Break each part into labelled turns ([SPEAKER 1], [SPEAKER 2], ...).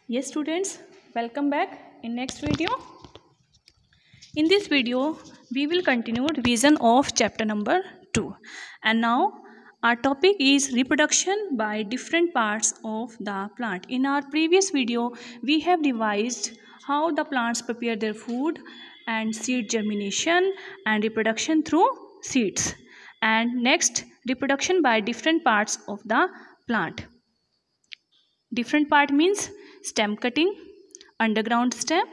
[SPEAKER 1] Yes students, welcome back in next video. In this video, we will continue revision of chapter number 2. And now our topic is reproduction by different parts of the plant. In our previous video, we have revised how the plants prepare their food and seed germination and reproduction through seeds. And next, reproduction by different parts of the plant. Different part means stem cutting, underground stem,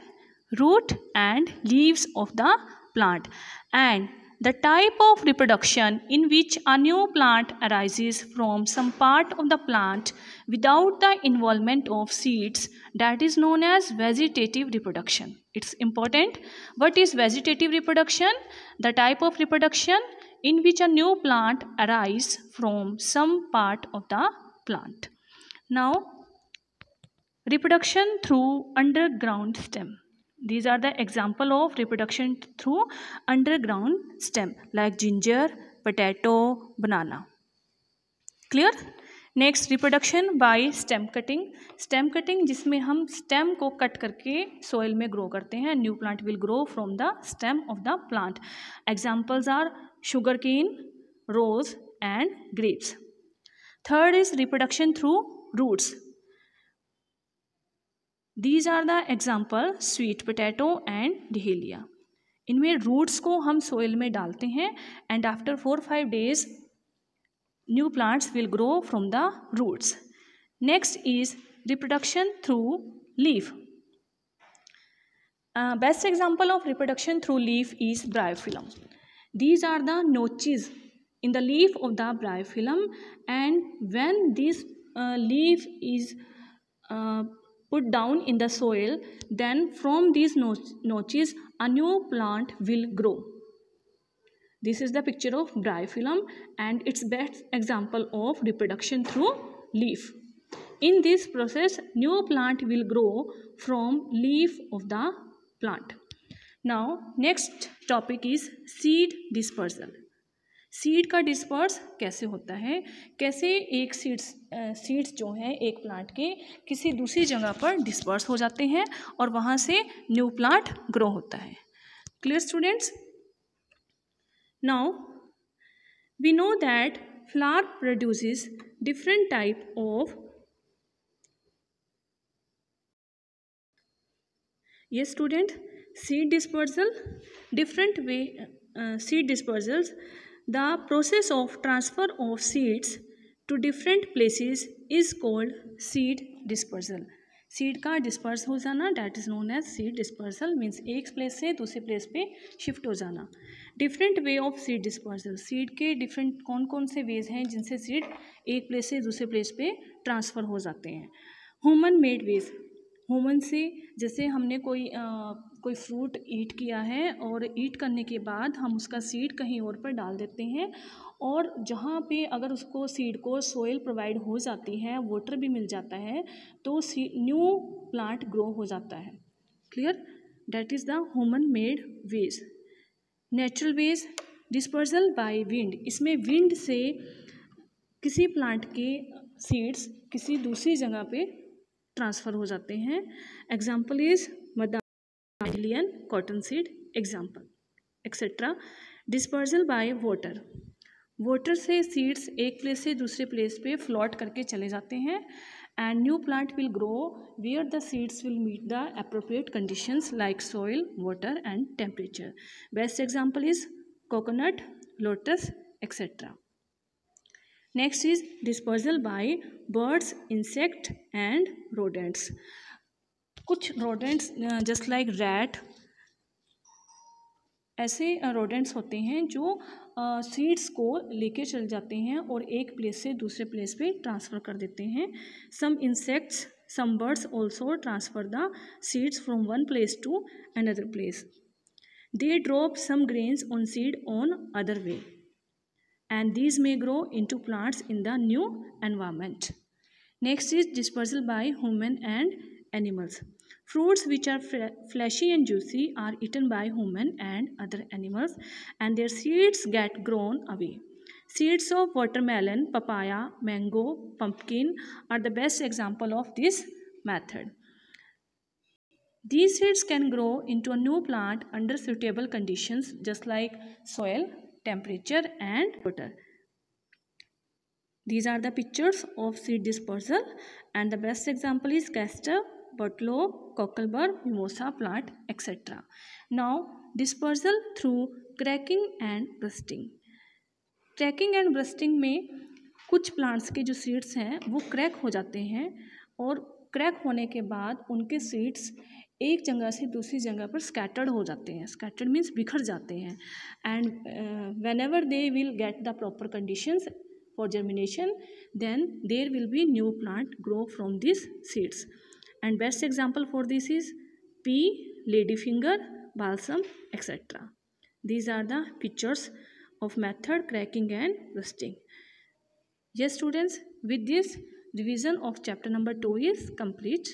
[SPEAKER 1] root and leaves of the plant, and the type of reproduction in which a new plant arises from some part of the plant without the involvement of seeds, that is known as vegetative reproduction. It's important. What is vegetative reproduction? The type of reproduction in which a new plant arises from some part of the plant. Now, reproduction through underground stem. These are the example of reproduction through underground stem like ginger, potato, banana. Clear? Next reproduction by stem cutting. Stem cutting जिसमें हम stem को cut करके soil में grow करते हैं. New plant will grow from the stem of the plant. Examples are sugarcane, rose and grapes. Third is reproduction through roots. These are the example sweet potato and dahlia. इनमें roots को हम soil में डालते हैं and after 4-5 days new plants will grow from the roots. Next is reproduction through leaf. Best example of reproduction through leaf is bryophyllum. These are the notches in the leaf of the bryophyllum, and when this leaf is put down in the soil, then from these notches a new plant will grow. This is the picture of bryophyllum and its best example of reproduction through leaf. In this process, new plant will grow from leaf of the plant. Now next topic is seed dispersal. Seed का disperse कैसे होता है, कैसे एक seeds जो हैं एक plant के किसी दूसरी जगह पर डिस्पर्स हो जाते हैं और वहाँ से न्यू प्लांट ग्रो होता है. Clear students? Now we know that flower produces different type of. ये student seed dispersal different way. Seed dispersals, the process of transfer of seeds to different places is called seed dispersal. Seed का disperse हो जाना that is known as seed dispersal. Means एक place से दूसरे place पे shift हो जाना. Different way of seed dispersal. Seed के डिफरेंट कौन कौन से वेज हैं जिनसे सीड एक प्लेस से दूसरे प्लेस पे ट्रांसफ़र हो जाते हैं. Human made veg. ह्यूमन से जैसे हमने कोई फ्रूट ईट किया है और ईट करने के बाद हम उसका सीड कहीं और पर डाल देते हैं और जहाँ पे अगर उसको सीड को सोइल प्रोवाइड हो जाती है, वाटर भी मिल जाता है, तो न्यू प्लांट ग्रो हो जाता है. Clear? That is the human made ways. Natural ways, dispersal by wind. इसमें विंड से किसी प्लांट के सीड्स किसी दूसरी जगह पे ट्रांसफ़र हो जाते हैं. एग्जाम्पल इज मदालियन, cotton seed example etcetera. Dispersal by water. Water से सीड्स एक प्लेस से दूसरे प्लेस पे फ्लोट करके चले जाते हैं and new plant will grow where the seeds will meet the appropriate conditions like soil, water and temperature. Best example is coconut, lotus etcetera. Next is dispersal by birds, insect and rodents. कुछ rodents just like rat, ऐसे rodents होते हैं जो seeds को लेके चल जाते हैं और एक प्लेस से दूसरे प्लेस पे ट्रांसफ़र कर देते हैं. Some insects, some birds also transfer the seeds from one place to another place. They drop some grains on seed on other way and these may grow into plants in the new environment. Next is dispersal by human and animals. Fruits which are fleshy and juicy are eaten by human and other animals and their seeds get grown away. Seeds of watermelon, papaya, mango, pumpkin are the best example of this method. These seeds can grow into a new plant under suitable conditions, just like soil, temperature, and water. These are the pictures of seed dispersal, and the best example is castor, butlow, cocklebur, mimosa plant, etc. Now, dispersal through cracking and bursting. Cracking and bursting में कुछ plants के जो seeds हैं वो crack हो जाते हैं और क्रैक होने के बाद उनके सीड्स एक जगह से दूसरी जगह पर स्कैटर्ड हो जाते हैं. स्कैटर्ड मीन्स बिखर जाते हैं. And when ever they will get the proper conditions for germination, then there will be new plant grow from these seeds. And best example for this is pea, ladyfinger, balsam, etc. These are the pictures of method cracking and bursting. Yes students, with this revision of chapter number 2 is complete.